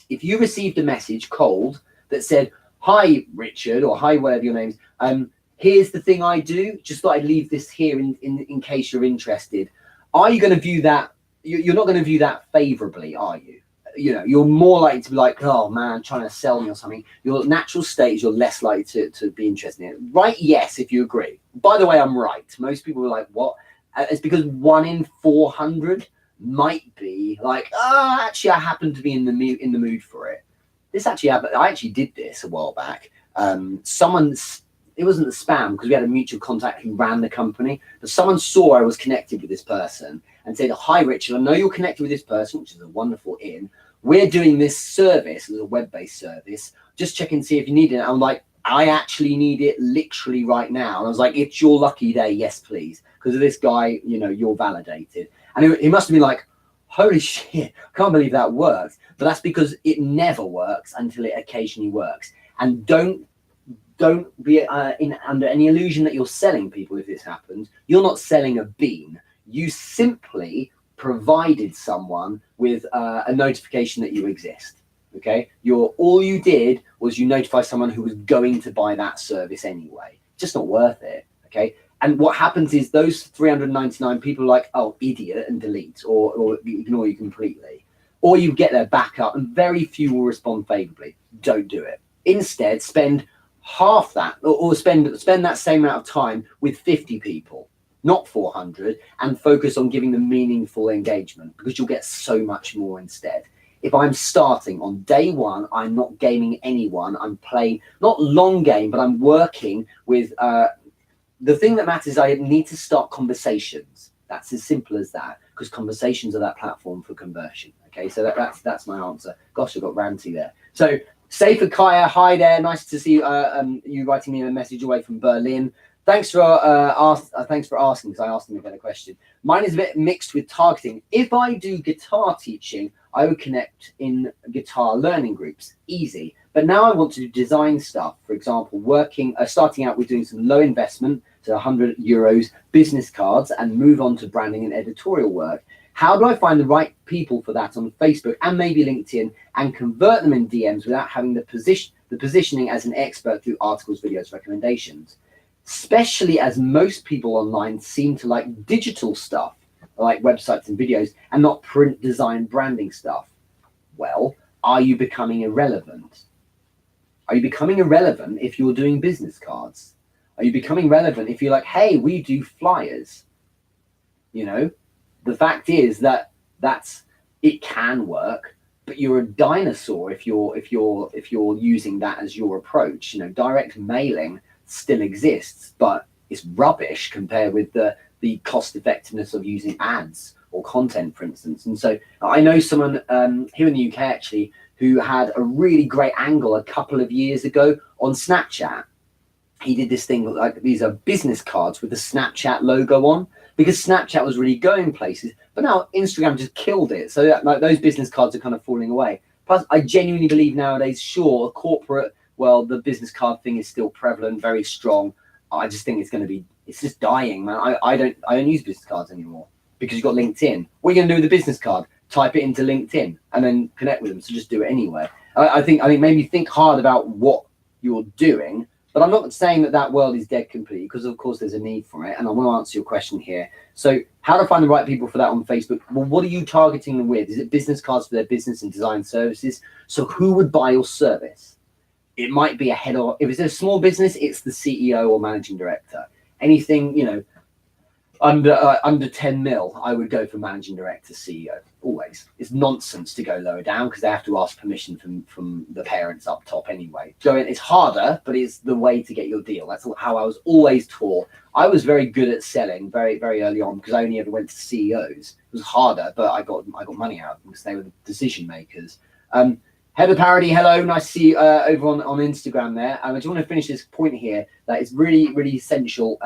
If you received a message cold that said, "Hi Richard," or "Hi whatever your name's, here's the thing I do. Just thought I'd leave this here in case you're interested." Are you going to view that? You're not going to view that favorably, are you? You know, you're more likely to be like, "Oh man, trying to sell me or something." Your natural state is you're less likely to be interested in it. Write yes if you agree. By the way, I'm right. Most people are like, "What?" It's because 1 in 400 might be like, actually, I happen to be in the mood for it. This actually happened. I actually did this a while back. It wasn't a spam because we had a mutual contact who ran the company, but someone saw I was connected with this person and said, "Hi Richard, I know you're connected with this person," which is a wonderful in. "We're doing this service, it's a web-based service. Just check and see if you need it." I'm like, "I actually need it literally right now." And I was like, "It's your lucky day, yes please, because of this guy, you know, you're validated." And he must have been like, "Holy shit, I can't believe that worked." But that's because it never works until it occasionally works. And don't be under any illusion that you're selling people if this happens. You're not selling a bean. You simply provided someone with a notification that you exist. Okay, all you did was you notify someone who was going to buy that service anyway. Just not worth it. Okay. And what happens is those 399 people are like, "Oh, idiot," and delete or ignore you completely. Or you get their backup, and very few will respond favorably. Don't do it. Instead, spend half that or spend that same amount of time with 50 people, not 400, and focus on giving them meaningful engagement, because you'll get so much more instead. If I'm starting on day one, I'm not gaming anyone. I'm playing not long game, but I'm working with the thing that matters is I need to start conversations. That's as simple as that, because conversations are that platform for conversion. Okay, so that's my answer. Gosh, I got ranty there. So Safer Kaya, hi there. Nice to see you writing me a message away from Berlin. Thanks for asking, because I asked him a better question. Mine is a bit mixed with targeting. If I do guitar teaching, I would connect in guitar learning groups. Easy. But now I want to do design stuff. For example, starting out with doing some low investment, so 100 euros, business cards, and move on to branding and editorial work. How do I find the right people for that on Facebook and maybe LinkedIn, and convert them in DMs without having the positioning as an expert through articles, videos, recommendations? Especially as most people online seem to like digital stuff, like websites and videos, and not print design branding stuff. Well, are you becoming irrelevant? Are you becoming irrelevant if you're doing business cards? Are you becoming relevant if you're like, "Hey, we do flyers"? You know, the fact is that it can work, but you're a dinosaur if you're using that as your approach. You know, direct mailing still exists, but it's rubbish compared with the cost effectiveness of using ads or content, for instance. And so I know someone here in the UK actually who had a really great angle a couple of years ago on Snapchat. He did this thing like these are business cards with the Snapchat logo on, because Snapchat was really going places, but now Instagram just killed it. So like those business cards are kind of falling away. Plus, I genuinely believe nowadays, sure, corporate, well, the business card thing is still prevalent, very strong. I just think it's just dying, man. I don't use business cards anymore because you've got LinkedIn. What are you going to do with the business card? Type it into LinkedIn and then connect with them. So just do it anyway. I think maybe think hard about what you're doing, but I'm not saying that world is dead completely, because of course there's a need for it. And I want to answer your question here. So how to find the right people for that on Facebook? Well, what are you targeting them with? Is it business cards for their business and design services? So who would buy your service? It might be a head of, if it's a small business, it's the CEO or managing director. Anything, under 10 mil, I would go for managing director, CEO, always. It's nonsense to go lower down because they have to ask permission from the parents up top anyway. So it's harder, but it's the way to get your deal. That's how I was always taught. I was very good at selling very, very early on because I only ever went to CEOs. It was harder, but I got money out of them because they were the decision makers. Heather Parody, hello, nice to see you over on Instagram there. I just want to finish this point here that it's really, really essential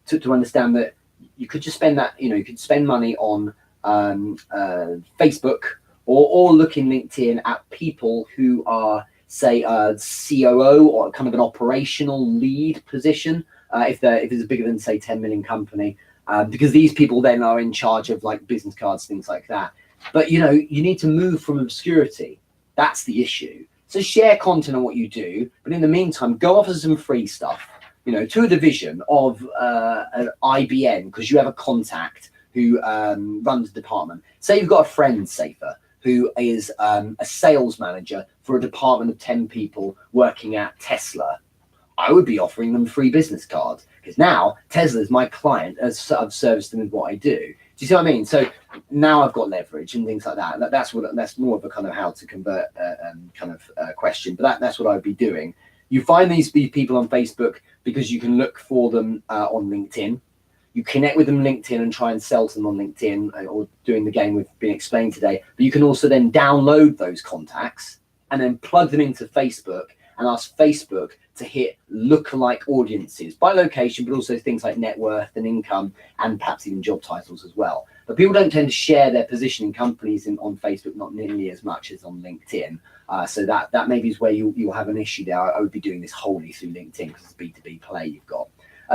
to understand that you could just spend that, you could spend money on Facebook or look in LinkedIn at people who are, say, a COO or kind of an operational lead position, if it's bigger than, say, 10 million company, because these people then are in charge of like business cards, things like that. But, you need to move from obscurity. That's the issue. So share content on what you do, but in the meantime, go offer some free stuff, to a division of an IBM, because you have a contact who runs a department. Say you've got a friend, Safer, who is a sales manager for a department of 10 people working at Tesla. I would be offering them free business cards because now Tesla is my client. I've serviced them with what I do. Do you see what I mean? So now I've got leverage and things like that. That's more of a kind of how to convert question, but that's what I'd be doing. You find these people on Facebook because you can look for them on LinkedIn. You connect with them on LinkedIn and try and sell to them on LinkedIn, or doing the game we've been explained today. But you can also then download those contacts and then plug them into Facebook and ask Facebook to hit lookalike audiences by location, but also things like net worth and income and perhaps even job titles as well. But people don't tend to share their position in companies on Facebook, not nearly as much as on LinkedIn. So that maybe is where you'll have an issue there. I would be doing this wholly through LinkedIn because it's B2B play you've got.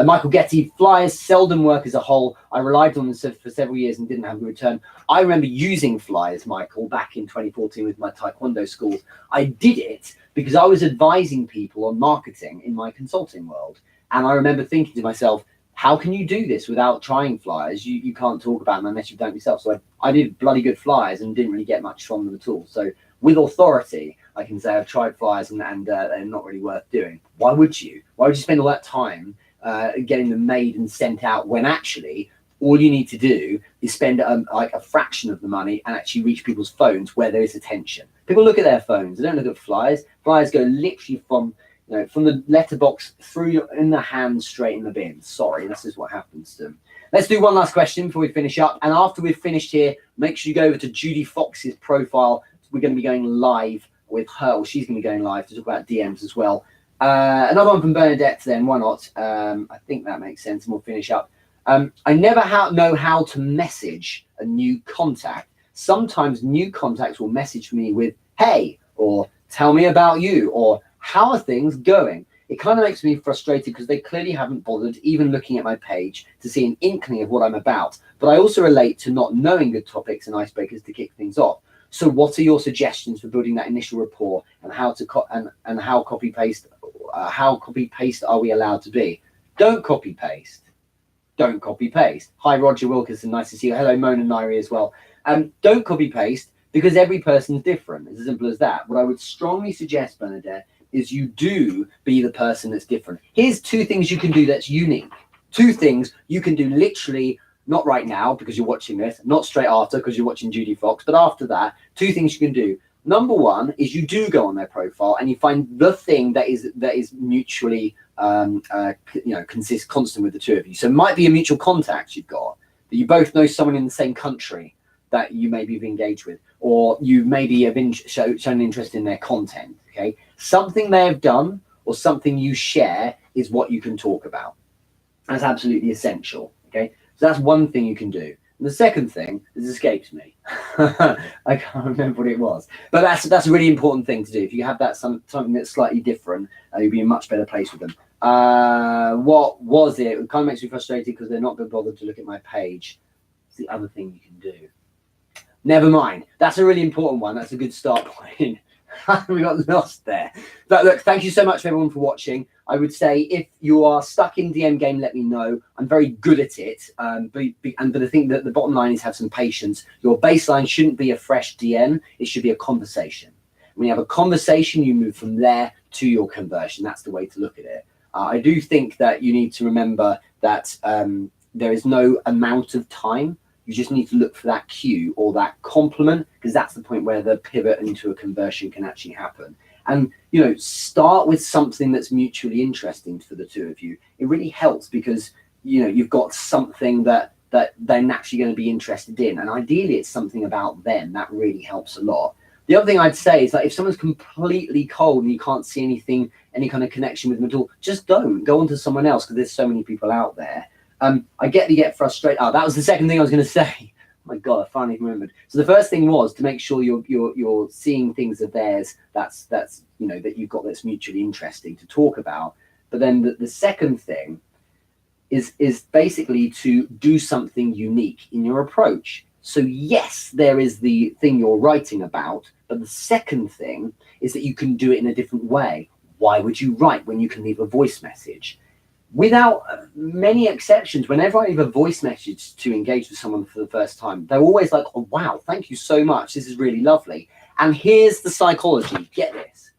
Michael Getty, flyers seldom work as a whole. I relied on them for several years and didn't have a return. I remember using flyers, Michael, back in 2014 with my Taekwondo schools. I did it because I was advising people on marketing in my consulting world. And I remember thinking to myself, how can you do this without trying flyers? You can't talk about them unless you've done it yourself. So I did bloody good flyers and didn't really get much from them at all. So with authority, I can say I've tried flyers and they're not really worth doing. Why would you? Why would you spend all that time getting them made and sent out when actually all you need to do is spend like a fraction of the money and actually reach people's phones where there is attention. People look at their phones. They don't look at flyers. Flyers go literally from the letterbox through in the hand straight in the bin. Sorry, this is what happens to them. Let's do one last question before we finish up. And after we've finished here, make sure you go over to Judy Fox's profile. We're going to be going live with her. Well, she's going to be going live to talk about DMs as well. Another one from Bernadette then, why not? I think that makes sense, and we'll finish up. I never know how to message a new contact. Sometimes new contacts will message me with, hey, or tell me about you, or how are things going? It kind of makes me frustrated because they clearly haven't bothered even looking at my page to see an inkling of what I'm about. But I also relate to not knowing good topics and icebreakers to kick things off. So what are your suggestions for building that initial rapport and how to how copy paste are we allowed to be? Don't copy paste. Don't copy paste. Hi, Roger Wilkinson. Nice to see you. Hello, Mona Nairi as well. Don't copy paste because every person's different. It's as simple as that. What I would strongly suggest, Bernadette, is you do be the person that's different. Here's 2 things you can do that's unique. 2 things you can do literally, not right now because you're watching this, not straight after because you're watching Judy Fox, but after that, 2 things you can do. Number one is you do go on their profile and you find the thing that is mutually constant with the two of you. So it might be a mutual contact you've got, that you both know someone in the same country that you maybe have engaged with, or you maybe have shown interest in their content. Okay, something they have done or something you share is what you can talk about. That's absolutely essential. Okay, so that's one thing you can do. And the second thing, this escapes me. I can't remember what it was, but that's a really important thing to do. If you have that something that's slightly different, you'll be in a much better place with them. What was it? It kind of makes me frustrated because they're not going to bother to look at my page. It's the other thing you can do. Never mind. That's a really important one. That's a good start point. We got lost there. But look, thank you so much everyone for watching. I would say if you are stuck in DM game, let me know. I'm very good at it. But I think that the bottom line is have some patience. Your baseline shouldn't be a fresh DM. It should be a conversation. When you have a conversation, you move from there to your conversion. That's the way to look at it. I do think that you need to remember that there is no amount of time. You just need to look for that cue or that compliment, because that's the point where the pivot into a conversion can actually happen. And, start with something that's mutually interesting for the two of you. It really helps because, you've got something that they're naturally going to be interested in. And ideally, it's something about them. That really helps a lot. The other thing I'd say is that if someone's completely cold and you can't see any kind of connection with them at all, just don't. Go on to someone else, because there's so many people out there. I get frustrated. Oh, that was the second thing I was going to say. Oh my God, I finally remembered. So the first thing was to make sure you're seeing things of theirs that you've got that's mutually interesting to talk about. But then the second thing is basically to do something unique in your approach. So yes, there is the thing you're writing about, but the second thing is that you can do it in a different way. Why would you write when you can leave a voice message? Without many exceptions, whenever I leave a voice message to engage with someone for the first time, they're always like, oh, wow, thank you so much. This is really lovely. And here's the psychology. Get this.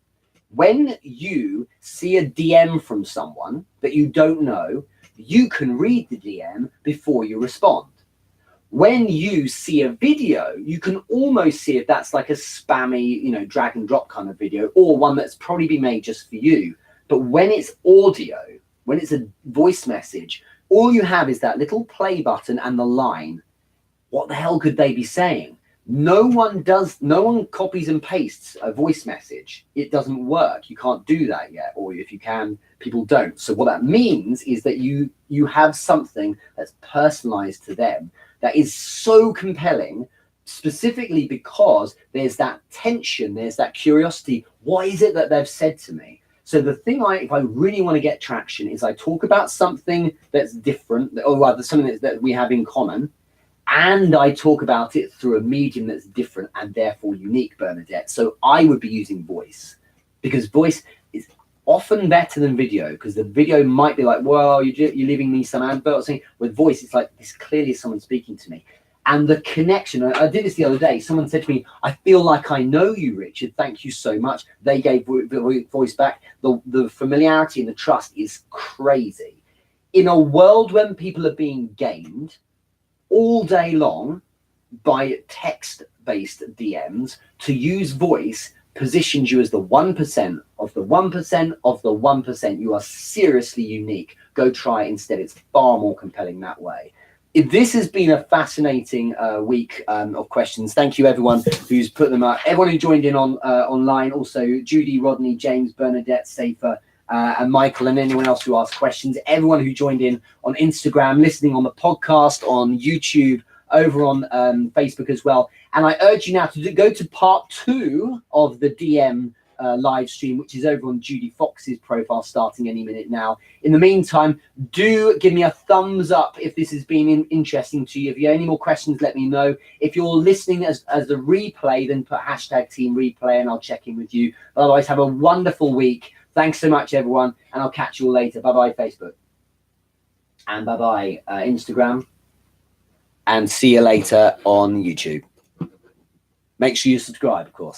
When you see a DM from someone that you don't know, you can read the DM before you respond. When you see a video, you can almost see if that's like a spammy, drag and drop kind of video, or one that's probably been made just for you. But when it's audio, when it's a voice message, all you have is that little play button and the line. What the hell could they be saying? No one copies and pastes a voice message. It doesn't work. You can't do that yet. Or if you can, people don't. So what that means is that you have something that's personalized to them that is so compelling, specifically because there's that tension, there's that curiosity. What is it that they've said to me? So the thing if I really want to get traction is I talk about something that's different, or rather something that we have in common, and I talk about it through a medium that's different and therefore unique, Bernadette. So I would be using voice, because voice is often better than video, because the video might be like, well, you're leaving me some advert or something. With voice, it's like, this clearly is someone speaking to me. And the connection, I did this the other day. Someone said to me, I feel like I know you, Richard. Thank you so much. They gave voice back. The familiarity and the trust is crazy. In a world when people are being gamed all day long by text-based DMs, to use voice positions you as the 1% of the 1% of the 1%. You are seriously unique. Go try it instead. It's far more compelling that way. This has been a fascinating week of questions. Thank you, everyone who's put them up. Everyone who joined in online. Also, Judy, Rodney, James, Bernadette, Safer, and Michael, and anyone else who asked questions. Everyone who joined in on Instagram, listening on the podcast, on YouTube, over on Facebook as well. And I urge you now to go to part 2 of the DM live stream, which is over on Judy Fox's profile, starting any minute now. In the meantime, do give me a thumbs up if this has been interesting to you. If you have any more questions, let me know. If you're listening as a replay, then put #team replay and I'll check in with you. Otherwise, have a wonderful week. Thanks so much, everyone, and I'll catch you all later. Bye-bye, Facebook. And bye-bye, Instagram. And see you later on YouTube. Make sure you subscribe, of course.